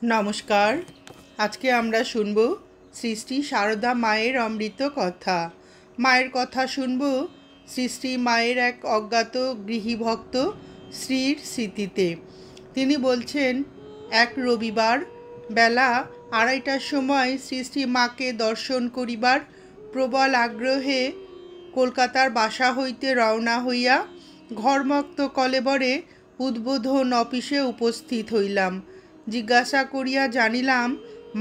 নমস্কার। আজকে আমরা শুনব শ্রী শ্রী সারদা মায়ের অমৃত কথা। মায়ের কথা শুনব শ্রী শ্রী মায়ের এক অজ্ঞাত গৃহীভক্ত শ্রীর স্মৃতিতে। তিনি বলছেন, এক রবিবার বেলা 2:30টার সময় শ্রী শ্রী মাকে দর্শন করিবার প্রবল আগ্রহে কলকাতার বাসা হইতে রওনা হইয়া ঘরমক্ত কলেবরে উদ্বোধন অফিসে উপস্থিত হইলাম। জিজ্ঞাসা করিয়া জানিলাম,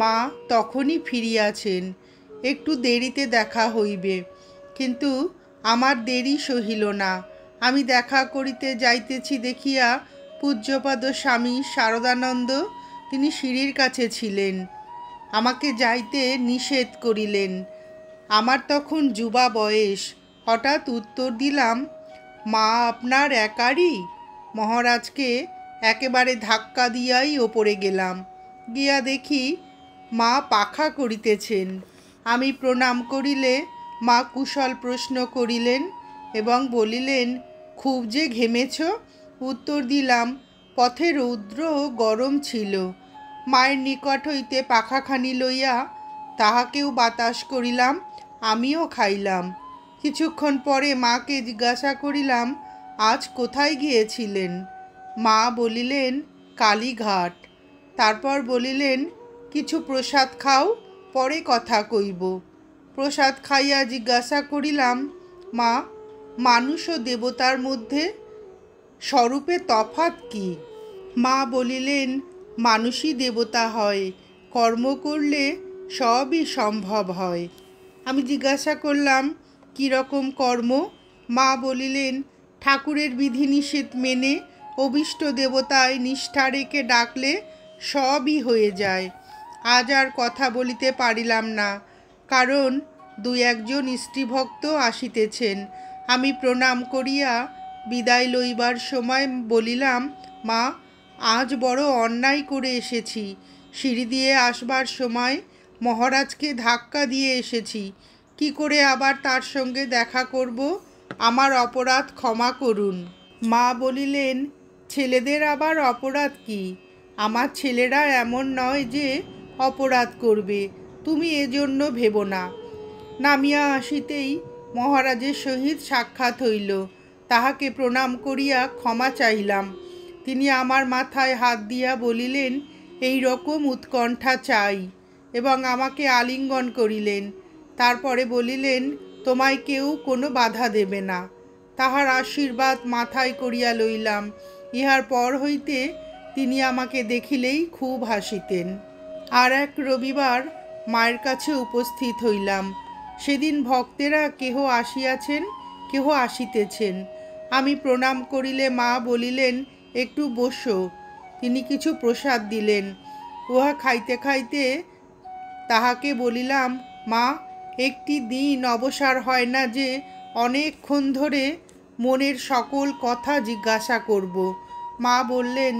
মা তখনই ফিরিয়াছেন, একটু দেরিতে দেখা হইবে। কিন্তু আমার দেরি সহিল না। আমি দেখা করিতে যাইতেছি দেখিয়া পূজ্যপাদ স্বামী শারদানন্দ তিনি সিঁড়ির কাছে ছিলেন। আমাকে যাইতে নিষেধ করিলেন। আমার তখন যুবা বয়স। হঠাৎ উত্তর দিলাম, মা আপনার একারই? মহারাজকে একেবারে ধাক্কা দিয়াই ওপরে গেলাম। গিয়া দেখি মা পাখা করিতেছেন। আমি প্রণাম করিলে মা কুশল প্রশ্ন করিলেন এবং বলিলেন, খুব যে ঘেমেছ? উত্তর দিলাম, পথে রৌদ্র গরম ছিল। মায়ের নিকট হইতে পাখাখানি লইয়া তাহাকেও বাতাস করিলাম, আমিও খাইলাম। কিছুক্ষণ পরে মাকে জিজ্ঞাসা করিলাম, আজ কোথায় গিয়েছিলেন? মা বলিলেন, কালীঘাট। তারপর বলিলেন, কিছু প্রসাদ খাও, পরে কথা কইব। প্রসাদ খাইয়া জিজ্ঞাসা করিলাম, মা মানুষ ও দেবতার মধ্যে স্বরূপে তফাৎ কি? মা বলিলেন, মানুষই দেবতা হয়, কর্ম করলে সবই সম্ভব হয়। আমি জিজ্ঞাসা করলাম, কী রকম কর্ম? মা বলিলেন, ঠাকুরের বিধিনিষেধ মেনে অভীষ্ট দেবতায় নিষ্ঠা রেখে ডাকলে সবই হয়ে যায়। আজ আর কথা বলিতে পারিলাম না, কারণ 2-1 স্ত্রীভক্ত আসিতেছেন। আমি প্রণাম করিয়া বিদায় লইবার সময় বলিলাম, মা আজ বড় অন্যায় করে এসেছি। সিঁড়ি দিয়ে আসবার সময় মহারাজকে ধাক্কা দিয়ে এসেছি। কি করে আবার তার সঙ্গে দেখা করব? আমার অপরাধ ক্ষমা করুন। মা বলিলেন, ছেলেদের আবার অপরাধ কি? আমার ছেলেরা এমন নয় যে অপরাধ করবে, তুমি এজন্য ভেবো না। নামিয়া আসিতেই মহারাজের সহিত সাক্ষাৎ হইল। তাহাকে প্রণাম করিয়া ক্ষমা চাইলাম। তিনি আমার মাথায় হাত দিয়া বলিলেন, এই রকম উৎকণ্ঠা চাই, এবং আমাকে আলিঙ্গন করিলেন। তারপরে বলিলেন, তোমায় কেউ কোনো বাধা দেবে না। তাহার আশীর্বাদ মাথায় করিয়া লইলাম। ইহার পর হইতে তিনি আমাকে দেখিলেই খুব হাসিতেন। আর এক রবিবার মায়ের কাছে উপস্থিত হইলাম। সেদিন ভক্তেরা কেহ আসিয়াছেন, কেহ আসিতেছেন। আমি প্রণাম করিলে মা বলিলেন, একটু বসো। তিনি কিছু প্রসাদ দিলেন। উহা খাইতে খাইতে তাহাকে বলিলাম, মা একটি দিন অবসর হয় না যে অনেকক্ষণ ধরে মনের সকল কথা জিজ্ঞাসা করব। মা বললেন,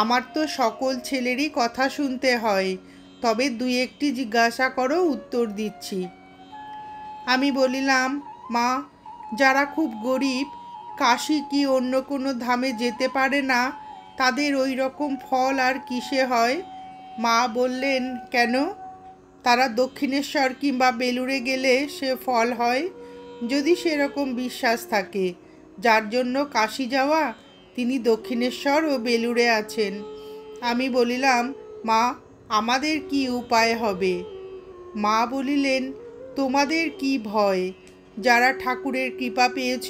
আমার তো সকল ছেলেরই কথা শুনতে হয়, তবে 2-1টি জিজ্ঞাসা করো, উত্তর দিচ্ছি। আমি বলিলাম, মা যারা খুব গরিব, কাশী কি অন্য কোনো ধামে যেতে পারে না, তাদের ওই রকম ফল আর কিসে হয়? মা বললেন, কেন? তারা দক্ষিণেশ্বর কিংবা বেলুড়ে গেলে সে ফল হয়, যদি সেরকম বিশ্বাস থাকে। যার জন্য কাশী যাওয়া, তিনি দক্ষিণেশ্বর ও বেলুড়ে আছেন। আমি বলিলাম, মা আমাদের কি উপায় হবে? মা বলিলেন, তোমাদের কি ভয়? যারা ঠাকুরের কৃপা পেয়েছ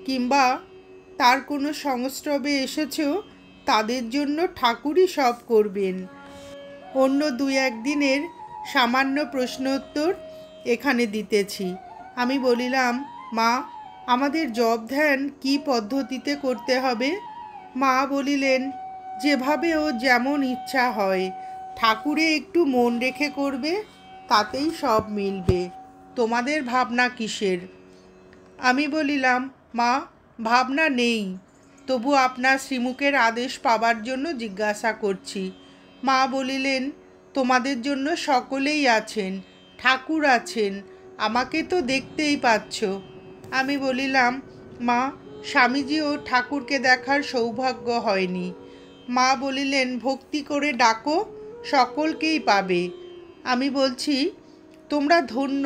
কিংবা তার কোনো সংস্রবে এসেছ, তাদের জন্য ঠাকুরই সব করবেন। অন্য 2-1 দিনের সামান্য প্রশ্নোত্তর এখানে দিতেছি। আমি বলিলাম, মা আমাদের জপ ধ্যান কী পদ্ধতিতে করতে হবে? মা বলিলেন, যেভাবে ও যেমন ইচ্ছা হয়, ঠাকুরে একটু মন রেখে করবে, তাতেই সব মিলবে। তোমাদের ভাবনা কিসের? আমি বলিলাম, মা ভাবনা নেই, তবু আপনার শ্রীমুখের আদেশ পাবার জন্য জিজ্ঞাসা করছি। মা বলিলেন, তোমাদের জন্য সকলেই আছেন, ঠাকুর আছেন, আমাকে তো দেখতেই পাচ্ছ। আমি বলিলাম, মা স্বামীজি ও ঠাকুরকে দেখার সৌভাগ্য হয়নি। মা বলিলেন, ভক্তি করে ডাকো, সকলকেই পাবে। আমি বলছি, তোমরা ধন্য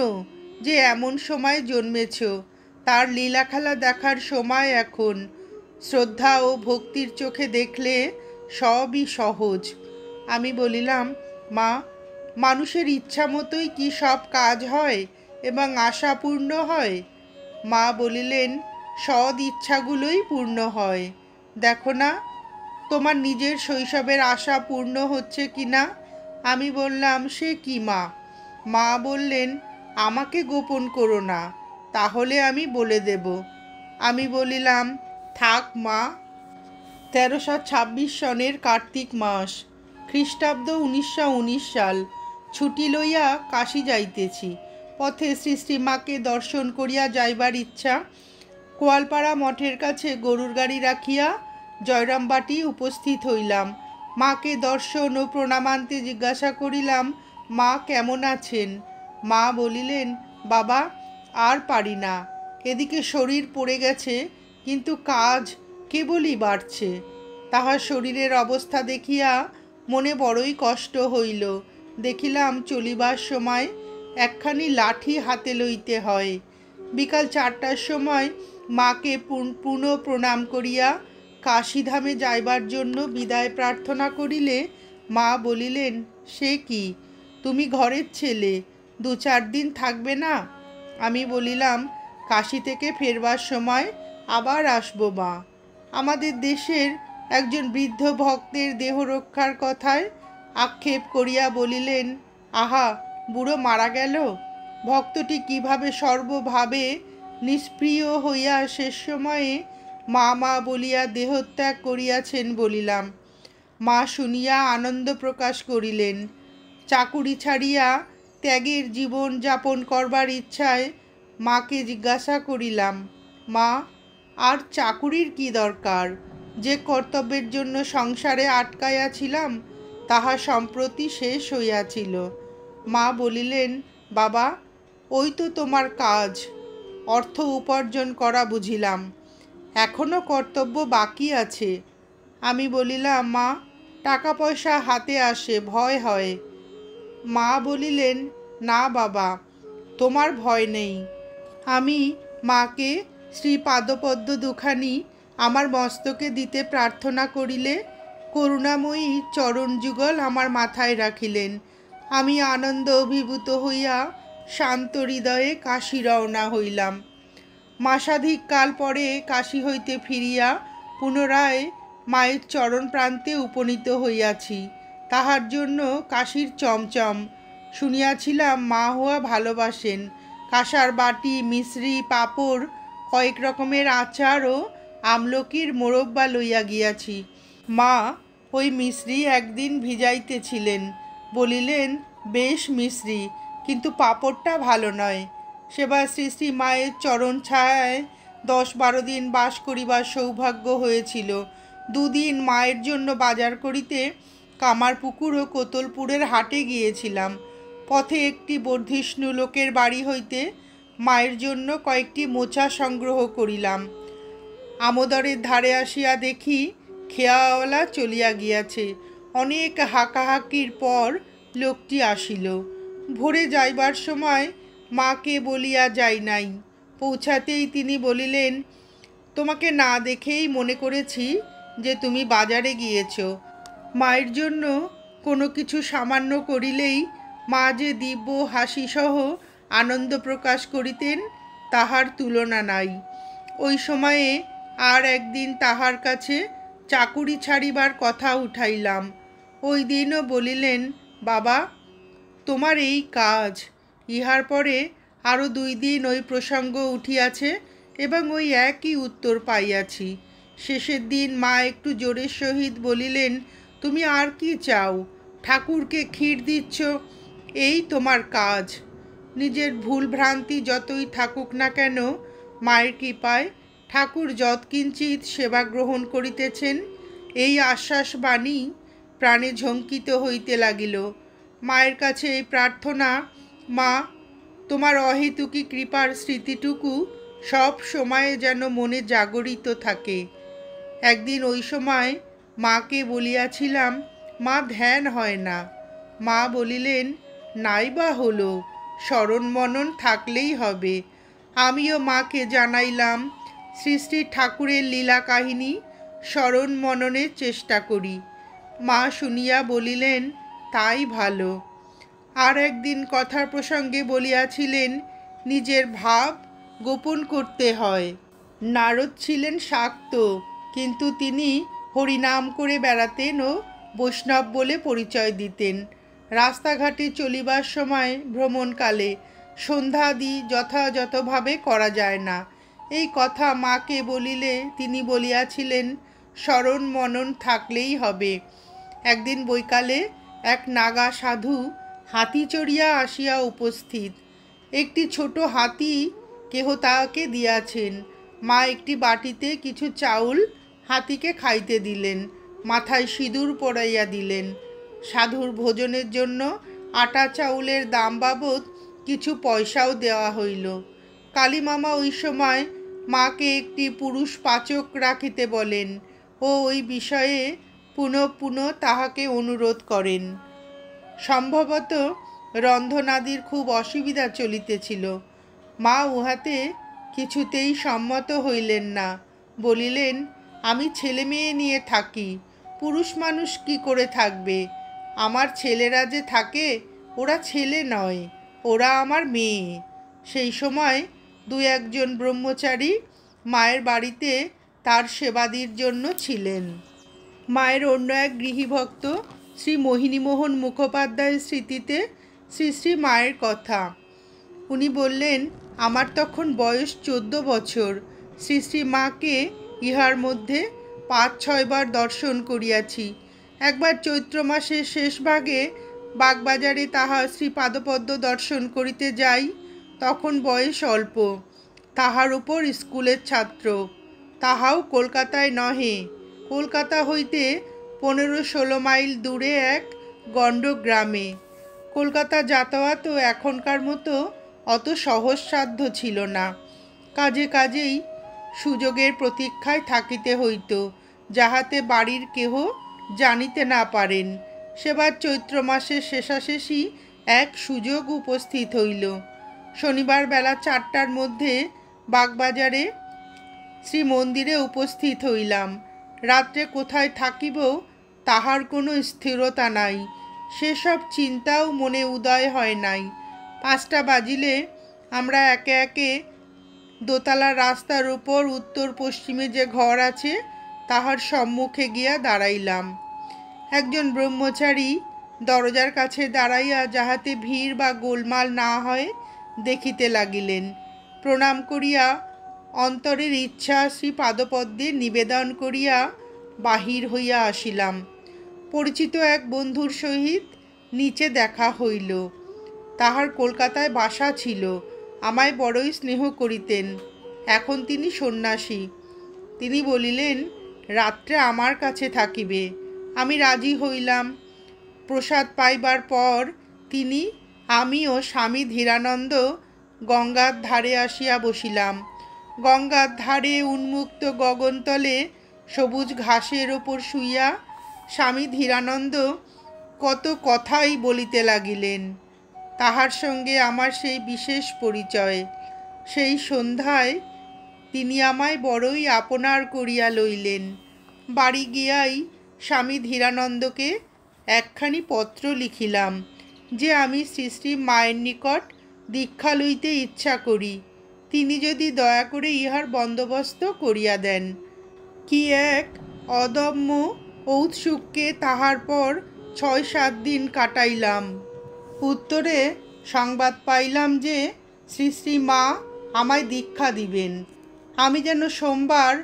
যে এমন সময় জন্মেছ। তার লীলাখেলা দেখার সময় এখন। শ্রদ্ধা ও ভক্তির চোখে দেখলে সবই সহজ। আমি বলিলাম, মা, মানুষের ইচ্ছা মতোই কি সব কাজ হয় এবং আশা পূর্ণ হয়? মা বলিলেন, সৎ ইচ্ছাগুলোই পূর্ণ হয়। দেখো না তোমার নিজের শৈশবের আশা পূর্ণ হচ্ছে কি না? আমি বললাম, সে কি মা? মা বললেন, আমাকে গোপন করো না, তাহলে আমি বলে দেব। আমি বলিলাম, থাক মা। 1326 সনের কার্তিক মাস, খ্রিস্টাব্দ 1919 সাল। ছুটি লইয়া কাশী যাইতেছি। পথে শ্রী শ্রীমাকে দর্শন করিয়া যাইবার ইচ্ছা। কোয়ালপাড়া মঠের কাছে গরুর গাড়ি রাখিয়া জয়রামবাটি উপস্থিত হইলাম। মাকে দর্শন ও প্রণামান্তে জিজ্ঞাসা করিলাম, মা কেমন আছেন? মা বলিলেন, বাবা, আর পারি না। এদিকে শরীর পড়ে গেছে, কিন্তু কাজ কেবলই বাড়ছে। তাহার শরীরের অবস্থা দেখিয়া মনে বড়ই কষ্ট হইল। দেখিলাম চলিবার সময় একখানি লাঠি হাতে লইতে হয়। বিকাল 4টার সময় মাকে পুনঃ প্রণাম করিয়া কাশীধামে যাইবার জন্য বিদায় প্রার্থনা করিলে মা বলিলেন, সে কি, তুমি ঘরের ছেলে, 2-4 দিন থাকবে না? আমি বলিলাম, কাশী থেকে ফেরবার সময় আবার আসবো মা। আমাদের দেশের একজন বৃদ্ধ ভক্তের দেহ রক্ষার কথায় আক্ষেপ করিয়া বলিলেন, আহা, বুড়ো মারা গেল। ভক্তটি কিভাবে সর্বভাবে নিষ্প্রিয় হইয়া শেষ সময়ে মা মা বলিয়া দেহত্যাগ করিয়াছেন বলিলাম। মা শুনিয়া আনন্দ প্রকাশ করিলেন। চাকুরি ছাড়িয়া ত্যাগের জীবন যাপন করবার ইচ্ছায় মাকে জিজ্ঞাসা করিলাম, মা, আর চাকুরির কি দরকার? যে কর্তব্যের জন্য সংসারে আটকাইয়া ছিলাম তাহা সম্প্রতি শেষ হইয়াছিল। মা বলিলেন, বাবা, ওই তো তোমার কাজ, অর্থ উপার্জন করা বুঝিলাম। এখনো কর্তব্য বাকি আছে। আমি বলিলাম, মা, টাকা পয়সা হাতে আসে, ভয় হয়। মা বলিলেন, না বাবা, তোমার ভয় নেই। আমি মাকে শ্রী পাদপদ্ম দুখানি আমার মস্তকে দিতে প্রার্থনা করিলে করুণাময়ী চরণ যুগল আমার মাথায় রাখিলেন। আমি আনন্দ অভিভূত হইয়া শান্ত হৃদয়ে কাশী রওনা হইলাম। মাসাধিক কাল পরে কাশী হইতে ফিরিয়া পুনরায় মায়ের চরণ প্রান্তে উপনীত হইয়াছি। তাহার জন্য কাশীর চমচম। শুনিয়াছিলাম মা হওয়া ভালোবাসেন। কাঁসার বাটি, মিশ্রি, পাঁপড়, কয়েক রকমের আচার ও আমলকির মোরব্বা লইয়া গিয়াছি। মা ওই মিশ্রি একদিন ভিজাইতেছিলেন। বলিলেন, বেশ মিশ্রি, কিন্তু পাঁপড়টা ভালো নয়। সেবার শ্রী শ্রী মায়ের চরণ ছায়ায় 10-12 দিন বাস করিবার সৌভাগ্য হয়েছিল। 2 দিন মায়ের জন্য বাজার করিতে কামারপুকুর ও কোতলপুরের হাটে গিয়েছিলাম। পথে একটি বর্ধিষ্ণু লোকের বাড়ি হইতে মায়ের জন্য কয়েকটি মোচা সংগ্রহ করিলাম। আমোদরের ধারে আসিয়া দেখি খেয়াওয়ালা চলিয়া গিয়াছে। অনেক হাঁকাহাঁকির পর লোকটি আসিল। ভোরে যাইবার সময় মাকে বলিয়া যাই নাই। পৌঁছাতেই তিনি বলিলেন, তোমাকে না দেখেই মনে করেছি যে তুমি বাজারে গিয়েছ। মায়ের জন্য কোনো কিছু সামান্য করিলেই মা যে দিব্য হাসিসহ আনন্দ প্রকাশ করিতেন তাহার তুলনা নাই। ওই সময়ে আর একদিন তাহার কাছে চাকুরি ছাড়িবার কথা উঠাইলাম। ওই দিনও বলিলেন, বাবা, তোমার এই কাজ। ইহার পরে আরও 2 দিন ওই প্রসঙ্গ উঠিয়াছে এবং ওই একই উত্তর পাইয়াছি। শেষের দিন মা একটু জোরের সহিত বলিলেন, তুমি আর কি চাও? ঠাকুরকে ক্ষীর দিচ্ছ, এই তোমার কাজ। নিজের ভুল ভ্রান্তি যতই থাকুক না কেন, মায়ের কৃপায় ঠাকুর যৎকিঞ্চিৎ সেবা গ্রহণ করিতেছেন, এই আশ্বাসবাণী প্রাণে ঝঙ্কিত হইতে লাগিল। মায়ের কাছে এই প্রার্থনা, মা, তোমার অহেতুকী কৃপার স্মৃতিটুকু সব সময়ে যেন মনে জাগরিত থাকে। একদিন ওই সময় মাকে বলিয়াছিলাম, মা, ধ্যান হয় না, মা বলিলেন, নাই বা হলো, স্মরণ মনন থাকলেই হবে। আমিও মাকে জানাইলাম, শ্রী শ্রী ঠাকুরের লীলা কাহিনী স্মরণ মননের চেষ্টা করি। মা শুনিয়া বলিলেন, তাই ভালো। আর একদিন কথার প্রসঙ্গে বলিয়াছিলেন, নিজের ভাব গোপন করতে হয়। নারদ ছিলেন শাক্ত, কিন্তু তিনি হরিনাম করে বেড়াতেন ও বৈষ্ণব বলে পরিচয় দিতেন। রাস্তাঘাটে চলিবার সময় ভ্রমণকালে সন্ধ্যাদি যথাযথভাবে করা যায় না। এই কথা মাকে বলিলে তিনি বলিয়াছিলেন, স্মরণ মনন থাকলেই হবে। একদিন বৈকালে এক নাগা সাধু হাতি চড়িয়া আসিয়া উপস্থিত। একটি ছোট হাতি কেহ তাহাকে দিয়াছেন। মা একটি বাটিতে কিছু চাউল হাতিকে খাইতে দিলেন, মাথায় সিঁদুর পরাইয়া দিলেন। সাধুর ভোজনের জন্য আটা চাউলের দাম বাবদ কিছু পয়সাও দেওয়া হইল। কালীমামা ওই সময় মাকে একটি পুরুষ পাচক রাখিতে বলেন ও ওই বিষয়ে পুনঃ পুনঃ তাহাকে অনুরোধ করেন। সম্ভবত রন্ধনাদির খুব অসুবিধা চলিতেছিল। মা উহাতে কিছুতেই সম্মত হইলেন না। বলিলেন, আমি ছেলে মেয়ে নিয়ে থাকি, পুরুষ মানুষ কি করে থাকবে? আমার ছেলেরা যে থাকে, ওরা ছেলে নয়, ওরা আমার মেয়ে। সেই সময় দু একজন ব্রহ্মচারী মায়ের বাড়িতে তার সেবাদির জন্য ছিলেন। মায়ের অন্য এক গৃহীভক্ত শ্রী মোহিনীমোহন মুখোপাধ্যায়ের স্মৃতিতে শ্রী শ্রী মায়ের কথা। উনি বললেন, আমার তখন বয়স 14 বছর। শ্রী শ্রী মাকে ইহার মধ্যে 5-6 বার দর্শন করিয়াছি। একবার চৈত্র মাসের শেষ ভাগে বাগবাজারে তাহার শ্রী পাদপদ্ম দর্শন করিতে যাই। তখন বয়স অল্প, তাহার উপর স্কুলের ছাত্র, তাহাও কলকাতায় নহে, কলকাতা হইতে 15-16 মাইল দূরে এক গণ্ড গ্রামে। কলকাতা যাতায়াতও এখনকার মতো অত সহজসাধ্য ছিল না। কাজেই সুযোগের প্রতীক্ষায় থাকিতে হইত, যাহাতে বাড়ির কেহ জানিতে না পারেন। সেবার চৈত্র মাসের শেষাশেষি এক সুযোগ উপস্থিত হইল। শনিবার বেলা 4টার মধ্যে বাগবাজারে শ্রী মন্দিরে উপস্থিত হইলাম। রাত্রে কোথায় থাকিব তাহার কোনো স্থিরতা নাই, সেসব চিন্তাও মনে উদয় হয় নাই। 5টা বাজিলে আমরা একে একে দোতলা রাস্তার উপর উত্তর পশ্চিমে যে ঘর আছে তাহার সম্মুখে গিয়া দাঁড়াইলাম। একজন ব্রহ্মচারী দরজার কাছে দাঁড়াইয়া যাহাতে ভিড় বা গোলমাল না হয় দেখিতে লাগিলেন। প্রণাম করিয়া অন্তরের ইচ্ছা শ্রী পাদপদ্মে নিবেদন করিয়া বাহির হইয়া আসিলাম। পরিচিত এক বন্ধুর সহিত নিচে দেখা হইল। তাহার কলকাতায় বাসা ছিল, আমায় বড়ই স্নেহ করিতেন। এখন তিনি সন্ন্যাসী। তিনি বলিলেন, রাত্রে আমার কাছে থাকিবে। আমি রাজি হইলাম। প্রসাদ পাইবার পর তিনি, আমি ও স্বামী ধীরানন্দ গঙ্গার ধারে আসিয়া বসিলাম। গঙ্গার ধারে উন্মুক্ত গগনতলে সবুজ ঘাসের ওপর শুইয়া স্বামী ধীরানন্দ কত কথাই বলিতে লাগিলেন। তাহার সঙ্গে আমার সেই বিশেষ পরিচয়। সেই সন্ধ্যায় তিনি আমায় বড়ই আপনার করিয়া লইলেন। বাড়ি গিয়াই স্বামী ধীরানন্দকে একখানি পত্র লিখিলাম যে আমি শ্রী শ্রী মায়ের নিকট দীক্ষা লইতে ইচ্ছা করি, তিনি যদি দয়া করে ইহার বন্দোবস্ত করিয়া দেন। কি এক অদম্য ঔৎসুক্যে তাহার পর 6-7 দিন কাটাইলাম। উত্তরে সংবাদ পাইলাম যে শ্রী শ্রী মা আমায় দীক্ষা দিবেন। আমি যেন সোমবার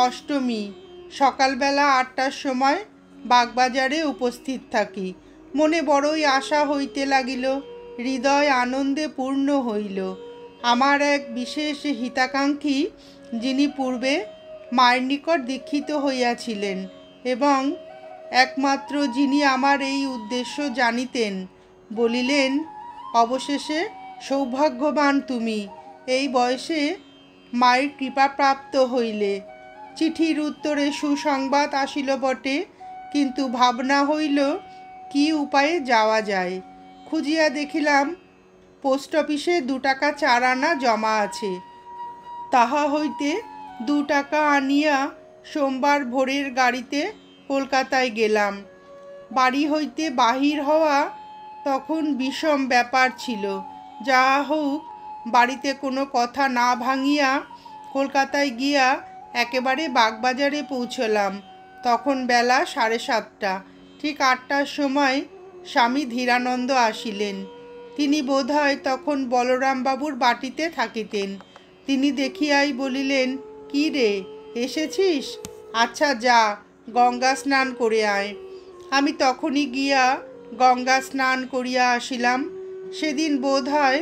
অষ্টমী সকালবেলা 8টার সময় বাগবাজারে উপস্থিত থাকি। মনে বড়ই আশা হইতে লাগিল, হৃদয় আনন্দে পূর্ণ হইল। আমার এক বিশেষ হিতাকাঙ্ক্ষী, যিনি পূর্বে মায়ের নিকট দীক্ষিত হইয়াছিলেন এবং একমাত্র যিনি আমার এই উদ্দেশ্য জানিতেন, বলিলেন, অবশেষে সৌভাগ্যবান তুমি, এই বয়সে মায়ের কৃপাপ্রাপ্ত হইলে। চিঠির উত্তরে সুসংবাদ আসিল বটে, কিন্তু ভাবনা হইল কি উপায়ে যাওয়া যায়। খুঁজিয়া দেখিলাম পোস্ট অফিসে 2 টাকা 4 আনা জমা আছে। তাহা হইতে 2 টাকা আনিয়া সোমবার ভোরের গাড়িতে কলকাতায় গেলাম। বাড়ি হইতে বাহির হওয়া তখন বিষম ব্যাপার ছিল। যাহা হোক, বাড়িতে কোনো কথা না ভাঙিয়া কলকাতায় গিয়া একেবারে বাগবাজারে পৌঁছলাম। তখন বেলা 7:30। ঠিক 8টার সময় স্বামী ধীরানন্দ আসিলেন। তিনি বোধহয় তখন বলরামবাবুর বাটিতে থাকিতেন। তিনি দেখিয়াই বলিলেন, কি রে, এসেছিস? আচ্ছা যা, গঙ্গা স্নান করে আয়। আমি তখনই গিয়া গঙ্গা স্নান করিয়া আসিলাম। সেদিন বোধহয়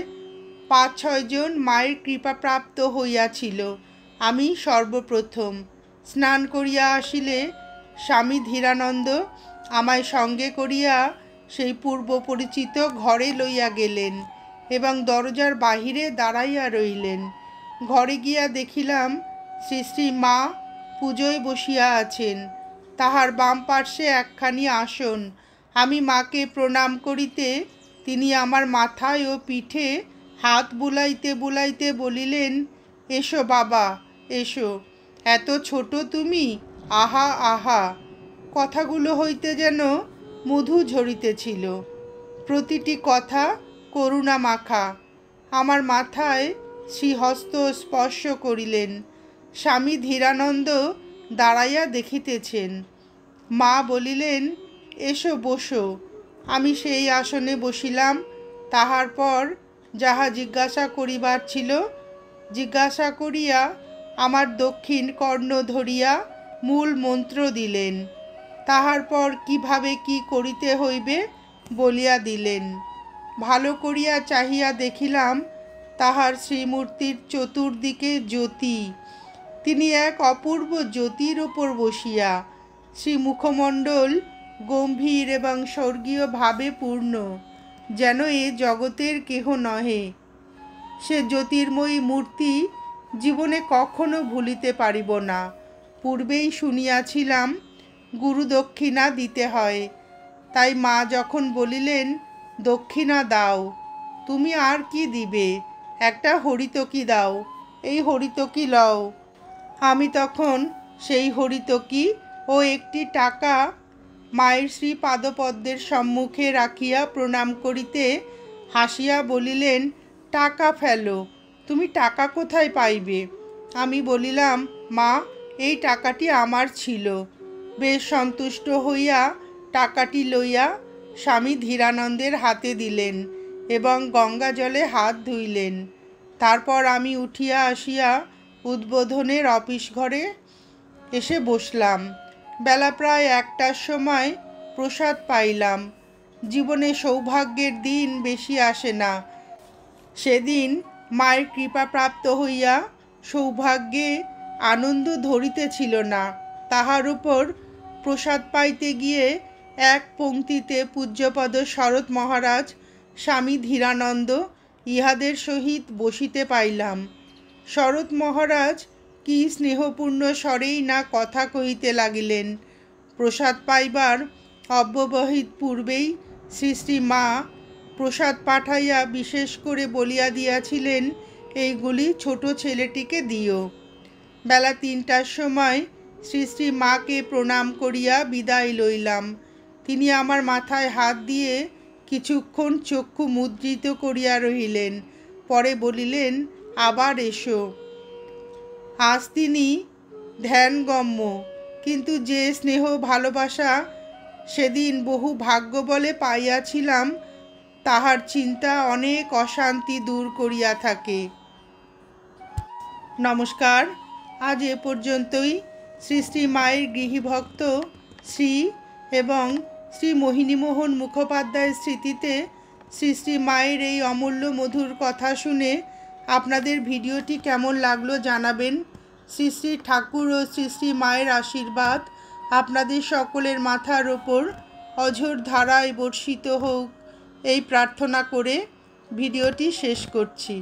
5-6 জন মায়ের কৃপাপ্রাপ্ত হইয়াছিল। আমি সর্বপ্রথম। স্নান করিয়া আসিলে স্বামী ধীরানন্দ আমায় সঙ্গে করিয়া সেই পূর্ব পরিচিত ঘরে লইয়া গেলেন এবং দরজার বাহিরে দাঁড়াইয়া রইলেন। ঘরে গিয়া দেখিলাম শ্রী শ্রী মা পুজোয় বসিয়া আছেন। তাহার বাম পার্শ্বে একখানি আসন। আমি মাকে প্রণাম করিতে তিনি আমার মাথায় ও পিঠে হাত বুলাইতে বুলাইতে বলিলেন, এসো বাবা, এসো। এত ছোট তুমি, আহা আহা। কথাগুলো হইতে যেন মধু ঝরিতেছিল। প্রতিটি কথা করুণা মাখা। আমার মাথায় শ্রীহস্ত স্পর্শ করিলেন। স্বামী ধীরানন্দ দাঁড়াইয়া দেখিতেছেন। মা বলিলেন, এসো বসো। আমি সেই আসনে বসিলাম। তাহার পর যাহা জিজ্ঞাসা করিবার ছিল জিজ্ঞাসা করিয়া আমার দক্ষিণ কর্ণ ধরিয়া মূল মন্ত্র দিলেন। তাহার পর কিভাবে কি করিতে হইবে বলিয়া দিলেন। ভালো করিয়া চাহিয়া দেখিলাম তাহার শ্রীমূর্তির চতুর্দিকে জ্যোতি। তিনি এক অপূর্ব জ্যোতির ওপর বসিয়া। শ্রীমুখমণ্ডল গম্ভীর এবং স্বর্গীয় ভাবে পূর্ণ, যেন এ জগতের কেহ নহে। সে জ্যোতির্ময়ী মূর্তি জীবনে কখনো ভুলিতে পারিব না। পূর্বেই শুনিয়াছিলাম গুরু দক্ষিণা দিতে হয়। তাই মা যখন বলিলেন, দক্ষিণা দাও, তুমি আর কি দিবে, একটা হরিতকি দাও, এই হরিতকি লও। আমি তখন সেই হরিতকি ও একটি টাকা মায়ের শ্রী পাদপদ্মের সম্মুখে রাখিয়া প্রণাম করিতে হাসিয়া বলিলেন, টাকা ফেলো, তুমি টাকা কোথায় পাইবে? আমি বলিলাম, মা, এই টাকাটি আমার ছিল। বেশ সন্তুষ্ট হইয়া টাকাটি লইয়া স্বামী ধীরানন্দের হাতে দিলেন এবং গঙ্গা জলে হাত ধুইলেন। তারপর আমি উঠিয়া আসিয়া উদ্বোধনের অফিস ঘরে এসে বসলাম। বেলা প্রায় 1টার সময় প্রসাদ পাইলাম। জীবনে সৌভাগ্যের দিন বেশি আসে না। সেদিন মায়ের কৃপাপ্রাপ্ত হইয়া সৌভাগ্যে আনন্দ ধরিতেছিল না। তাহার উপর প্রসাদ পাইতে গিয়ে এক পংক্তিতে পূজ্যপদ শরৎ মহারাজ, স্বামী ধীরানন্দ ইহাদের সহিত বসিতে পাইলাম। শরৎ মহারাজ কি স্নেহপূর্ণ স্বরেই না কথা কহিতে লাগিলেন। প্রসাদ পাইবার অব্যবহিত পূর্বেই শ্রী শ্রী মা প্রসাদ পাঠাইয়া বিশেষ করে বলিয়া দিয়াছিলেন, এইগুলি ছোট ছেলেটিকে দিও। বেলা 3টার সময় শ্রী শ্রী মাকে প্রণাম করিয়া বিদায় লইলাম। তিনি আমার মাথায় হাত দিয়ে কিছুক্ষণ চক্ষু মুদ্রিত করিয়া রহিলেন। পরে বলিলেন, আবার এসো। আজ তিনি ধ্যানগম্য, কিন্তু যে স্নেহ ভালোবাসা সেদিন বহু ভাগ্য বলে পাইয়াছিলাম, তাহার চিন্তা অনেক অশান্তি দূর করিয়া থাকে। নমস্কার, আজ এ পর্যন্তই। শ্রী শ্রী মায়ের গৃহীভক্ত শ্রী এবং শ্রী মোহিনীমোহন মুখোপাধ্যায়ের স্মৃতিতে শ্রী শ্রী মায়ের এই অমূল্য মধুর কথা শুনে আপনাদের ভিডিওটি কেমন লাগলো জানাবেন। শ্রী শ্রী ঠাকুর ও শ্রী শ্রী মায়ের আশীর্বাদ আপনাদের সকলের মাথার ওপর অঝোর ধারায় বর্ষিত হোক, এই প্রার্থনা করে ভিডিওটি শেষ করছি।